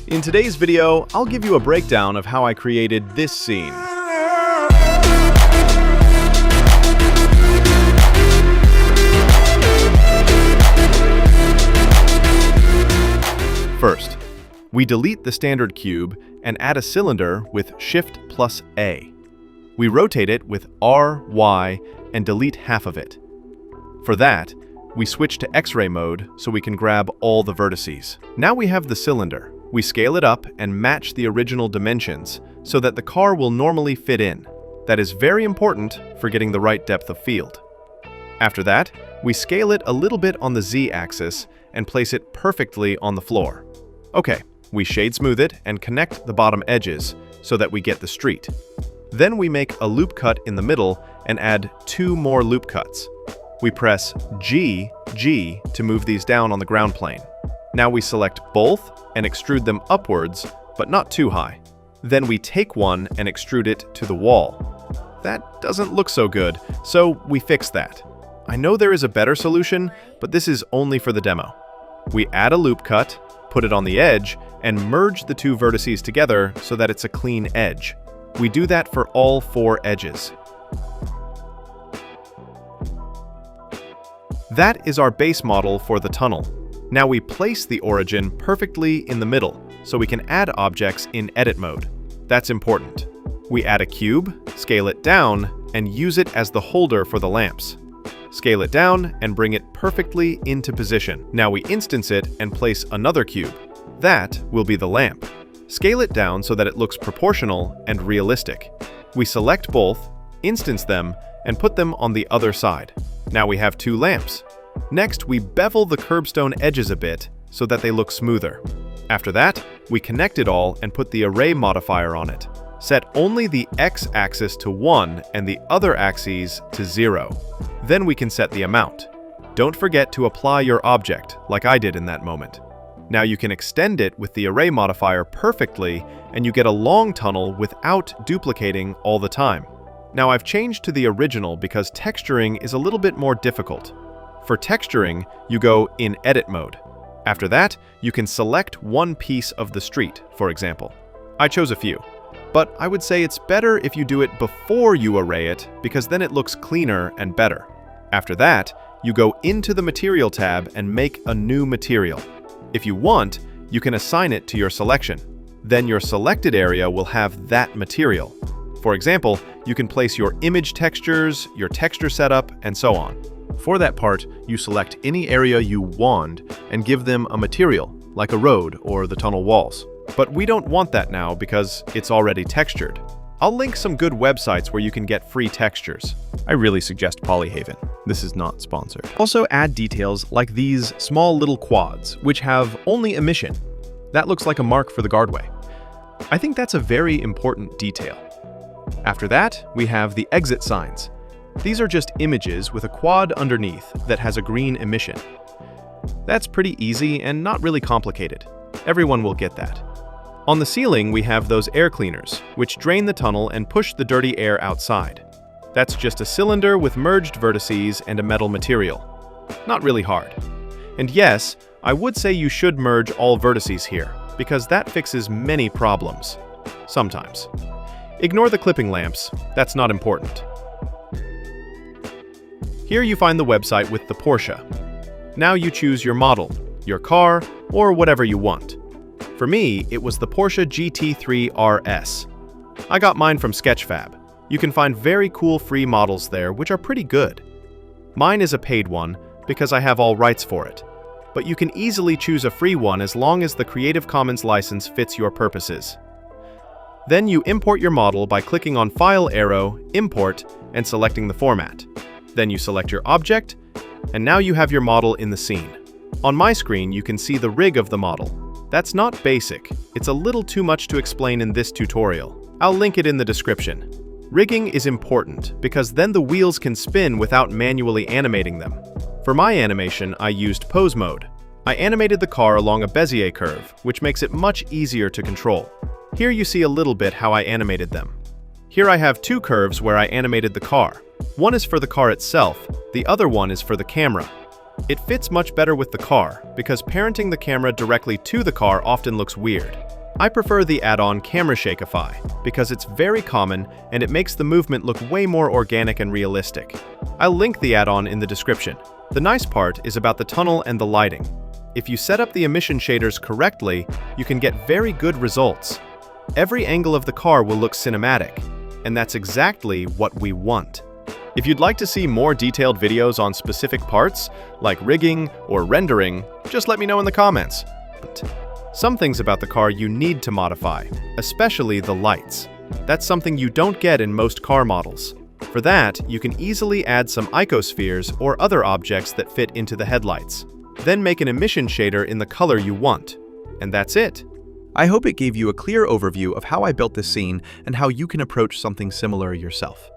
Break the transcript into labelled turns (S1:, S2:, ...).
S1: In today's video, I'll give you a breakdown of how I created this scene. First, we delete the standard cube and add a cylinder with Shift plus A. We rotate it with R, Y, and delete half of it. For that, we switch to X-ray mode so we can grab all the vertices. Now we have the cylinder. We scale it up and match the original dimensions so that the car will normally fit in. That is very important for getting the right depth of field. After that, we scale it a little bit on the Z-axis and place it perfectly on the floor. Okay, we shade smooth it and connect the bottom edges so that we get the street. Then we make a loop cut in the middle and add 2 more loop cuts. We press G to move these down on the ground plane. Now we select both and extrude them upwards, but not too high. Then we take one and extrude it to the wall. That doesn't look so good, so we fix that. I know there is a better solution, but this is only for the demo. We add a loop cut, put it on the edge, and merge the 2 vertices together so that it's a clean edge. We do that for all 4 edges. That is our base model for the tunnel. Now we place the origin perfectly in the middle, so we can add objects in edit mode. That's important. We add a cube, scale it down, and use it as the holder for the lamps. Scale it down and bring it perfectly into position. Now we instance it and place another cube. That will be the lamp. Scale it down so that it looks proportional and realistic. We select both, instance them, and put them on the other side. Now we have 2 lamps. Next, we bevel the curbstone edges a bit so that they look smoother. After that, we connect it all and put the array modifier on it. Set only the x-axis to 1 and the other axes to 0. Then we can set the amount. Don't forget to apply your object, like I did in that moment. Now you can extend it with the array modifier perfectly, and you get a long tunnel without duplicating all the time. Now I've changed to the original because texturing is a little bit more difficult. For texturing, you go in edit mode. After that, you can select one piece of the street, for example. I chose a few, but I would say it's better if you do it before you array it because then it looks cleaner and better. After that, you go into the Material tab and make a new material. If you want, you can assign it to your selection. Then your selected area will have that material. For example, you can place your image textures, your texture setup, and so on. For that part, you select any area you want and give them a material, like a road or the tunnel walls. But we don't want that now because it's already textured. I'll link some good websites where you can get free textures. I really suggest Polyhaven. This is not sponsored. Also add details like these small little quads, which have only emission. That looks like a mark for the guardway. I think that's a very important detail. After that, we have the exit signs. These are just images with a quad underneath that has a green emission. That's pretty easy and not really complicated. Everyone will get that. On the ceiling, we have those air cleaners, which drain the tunnel and push the dirty air outside. That's just a cylinder with merged vertices and a metal material. Not really hard. And yes, I would say you should merge all vertices here, because that fixes many problems. Sometimes. Ignore the clipping lamps, that's not important. Here you find the website with the Porsche. Now you choose your model, your car, or whatever you want. For me, it was the Porsche GT3 RS. I got mine from Sketchfab. You can find very cool free models there which are pretty good. Mine is a paid one because I have all rights for it. But you can easily choose a free one as long as the Creative Commons license fits your purposes. Then you import your model by clicking on File arrow, Import, and selecting the format. Then you select your object, and now you have your model in the scene. On my screen, you can see the rig of the model. That's not basic. It's a little too much to explain in this tutorial. I'll link it in the description. Rigging is important because then the wheels can spin without manually animating them. For my animation, I used pose mode. I animated the car along a Bezier curve, which makes it much easier to control. Here you see a little bit how I animated them. Here I have 2 curves where I animated the car. One is for the car itself, the other one is for the camera. It fits much better with the car because parenting the camera directly to the car often looks weird. I prefer the add-on CameraShakeify because it's very common and it makes the movement look way more organic and realistic. I'll link the add-on in the description. The nice part is about the tunnel and the lighting. If you set up the emission shaders correctly, you can get very good results. Every angle of the car will look cinematic, and that's exactly what we want. If you'd like to see more detailed videos on specific parts, like rigging or rendering, just let me know in the comments. Some things about the car you need to modify, especially the lights. That's something you don't get in most car models. For that, you can easily add some icospheres or other objects that fit into the headlights. Then make an emission shader in the color you want. And that's it.
S2: I hope it gave you a clear overview of how I built this scene and how you can approach something similar yourself.